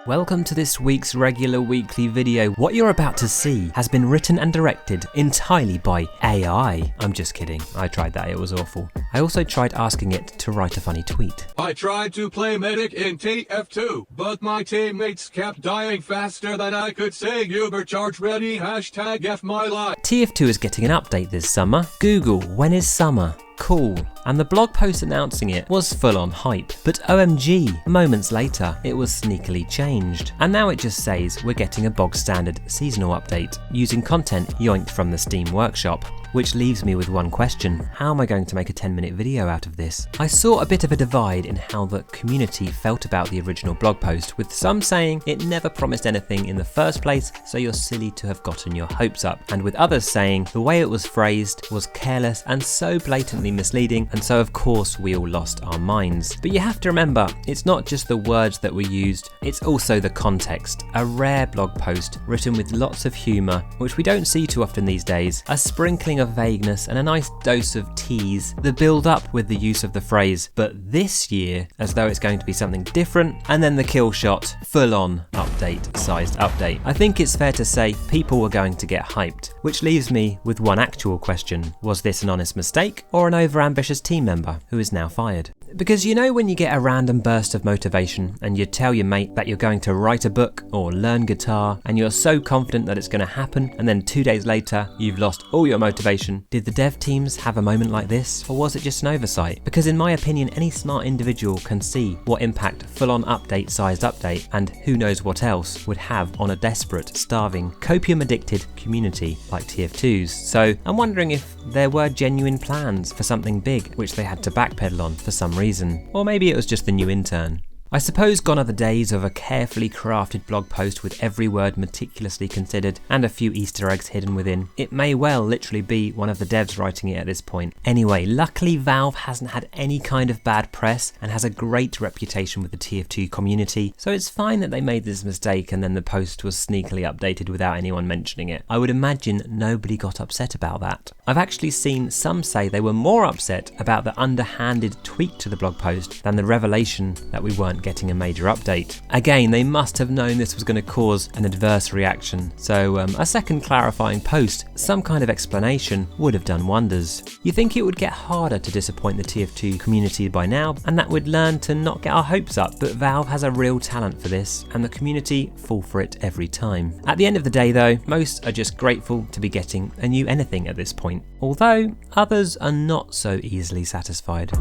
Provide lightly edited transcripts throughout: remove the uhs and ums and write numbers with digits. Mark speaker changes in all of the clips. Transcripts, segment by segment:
Speaker 1: Welcome to this week's regular weekly video. What you're about to see has been written and directed entirely by AI. I'm just kidding, I tried that, it was awful. I also tried asking it to write a funny tweet.
Speaker 2: I tried to play medic in TF2, but my teammates kept dying faster than I could say Ubercharge ready #F my life.
Speaker 1: TF2 is getting an update this summer. Google, when is summer? Cool. And the blog post announcing it was full on hype. But OMG, moments later, it was sneakily changed. And now it just says we're getting a bog standard seasonal update using content yoinked from the Steam Workshop. Which leaves me with one question. How am I going to make a 10-minute video out of this? I saw a bit of a divide in how the community felt about the original blog post, with some saying it never promised anything in the first place, so you're silly to have gotten your hopes up, and with others saying the way it was phrased was careless and so blatantly misleading, and so of course we all lost our minds. But you have to remember, it's not just the words that were used, it's also the context. A rare blog post written with lots of humour, which we don't see too often these days, a sprinkling of vagueness and a nice dose of tease, the build up with the use of the phrase "but this year" as though it's going to be something different, and then the kill shot, full on update sized update. I think it's fair to say people were going to get hyped, which leaves me with one actual question. Was this an honest mistake or an overambitious team member who is now fired? Because you know when you get a random burst of motivation and you tell your mate that you're going to write a book or learn guitar and you're so confident that it's going to happen, and then 2 days later you've lost all your motivation. Did the dev teams have a moment like this, or was it just an oversight? Because in my opinion, any smart individual can see what impact full-on update sized update and who knows what else would have on a desperate, starving, copium addicted community like TF2's. So I'm wondering if there were genuine plans for something big which they had to backpedal on for some reason, or maybe it was just the new intern. I suppose gone are the days of a carefully crafted blog post with every word meticulously considered and a few Easter eggs hidden within. It may well literally be one of the devs writing it at this point. Anyway, luckily Valve hasn't had any kind of bad press and has a great reputation with the TF2 community, so it's fine that they made this mistake and then the post was sneakily updated without anyone mentioning it. I would imagine nobody got upset about that. I've actually seen some say they were more upset about the underhanded tweak to the blog post than the revelation that we weren't getting a major update. Again, they must have known this was going to cause an adverse reaction, so a second clarifying post, some kind of explanation, would have done wonders. You think it would get harder to disappoint the TF2 community by now, and that we'd learn to not get our hopes up, but Valve has a real talent for this, and the community fall for it every time. At the end of the day though, most are just grateful to be getting a new anything at this point, although others are not so easily satisfied.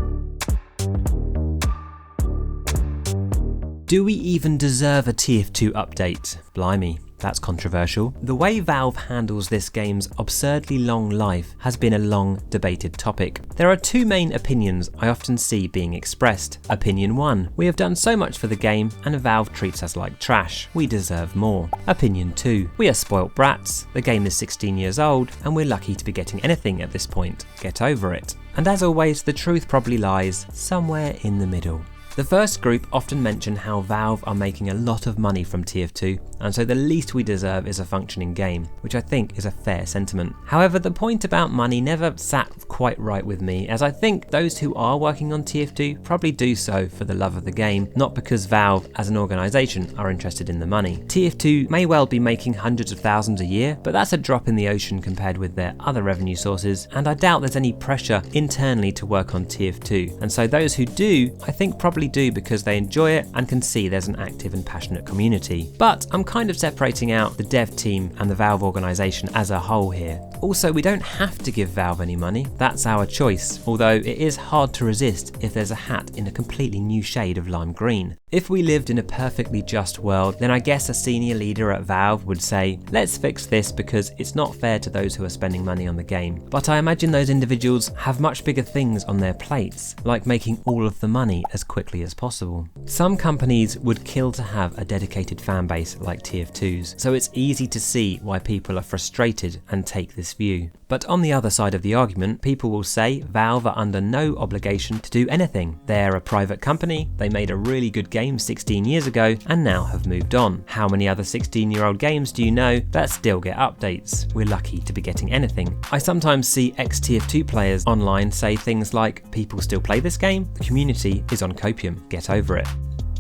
Speaker 1: Do we even deserve a TF2 update? Blimey, that's controversial. The way Valve handles this game's absurdly long life has been a long debated topic. There are two main opinions I often see being expressed. Opinion 1, we have done so much for the game and Valve treats us like trash. We deserve more. Opinion 2, we are spoilt brats. The game is 16 years old and we're lucky to be getting anything at this point. Get over it. And as always, the truth probably lies somewhere in the middle. The first group often mention how Valve are making a lot of money from TF2, and so the least we deserve is a functioning game, which I think is a fair sentiment. However, the point about money never sat quite right with me, as I think those who are working on TF2 probably do so for the love of the game, not because Valve as an organisation are interested in the money. TF2 may well be making hundreds of thousands a year, but that's a drop in the ocean compared with their other revenue sources, and I doubt there's any pressure internally to work on TF2, and so those who do, I think probably do because they enjoy it and can see there's an active and passionate community. But I'm kind of separating out the dev team and the Valve organisation as a whole here. Also, we don't have to give Valve any money, that's our choice, although it is hard to resist if there's a hat in a completely new shade of lime green. If we lived in a perfectly just world, then I guess a senior leader at Valve would say, let's fix this because it's not fair to those who are spending money on the game. But I imagine those individuals have much bigger things on their plates, like making all of the money as quickly as possible. Some companies would kill to have a dedicated fan base like TF2's, so it's easy to see why people are frustrated and take this view. But on the other side of the argument, people will say Valve are under no obligation to do anything. They're a private company, they made a really good game 16 years ago and now have moved on. How many other 16-year-old games do you know that still get updates? We're lucky to be getting anything. I sometimes see ex-TF2 players online say things like, people still play this game? The community is on copium, get over it.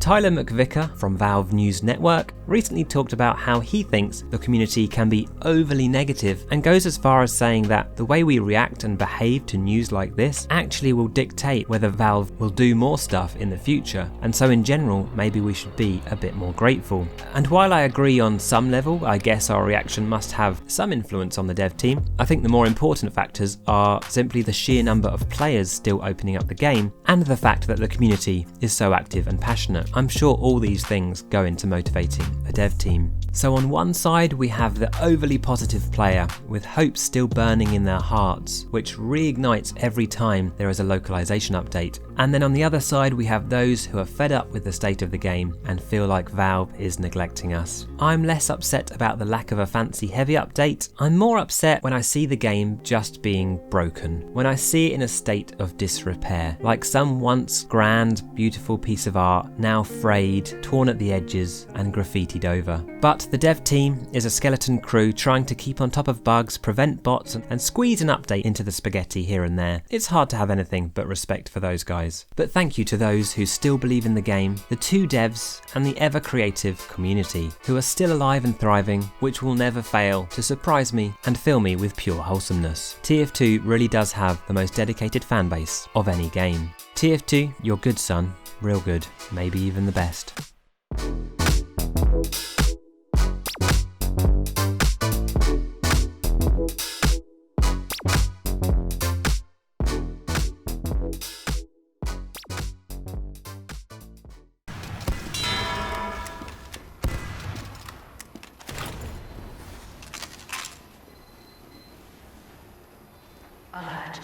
Speaker 1: Tyler McVicker from Valve News Network recently talked about how he thinks the community can be overly negative and goes as far as saying that the way we react and behave to news like this actually will dictate whether Valve will do more stuff in the future, and so in general maybe we should be a bit more grateful. And while I agree on some level, I guess our reaction must have some influence on the dev team, I think the more important factors are simply the sheer number of players still opening up the game and the fact that the community is so active and passionate. I'm sure all these things go into motivating a dev team. So on one side we have the overly positive player with hope still burning in their hearts, which reignites every time there is a localization update. And then on the other side we have those who are fed up with the state of the game and feel like Valve is neglecting us. I'm less upset about the lack of a fancy heavy update. I'm more upset when I see the game just being broken, when I see it in a state of disrepair, like some once grand, beautiful piece of art now frayed, torn at the edges and graffitied over. But the dev team is a skeleton crew trying to keep on top of bugs, prevent bots and squeeze an update into the spaghetti here and there. It's hard to have anything but respect for those guys. But thank you to those who still believe in the game, the two devs and the ever creative community who are still alive and thriving, which will never fail to surprise me and fill me with pure wholesomeness. TF2 really does have the most dedicated fan base of any game. TF2, you're good son, real good, maybe even the best.
Speaker 3: Alert.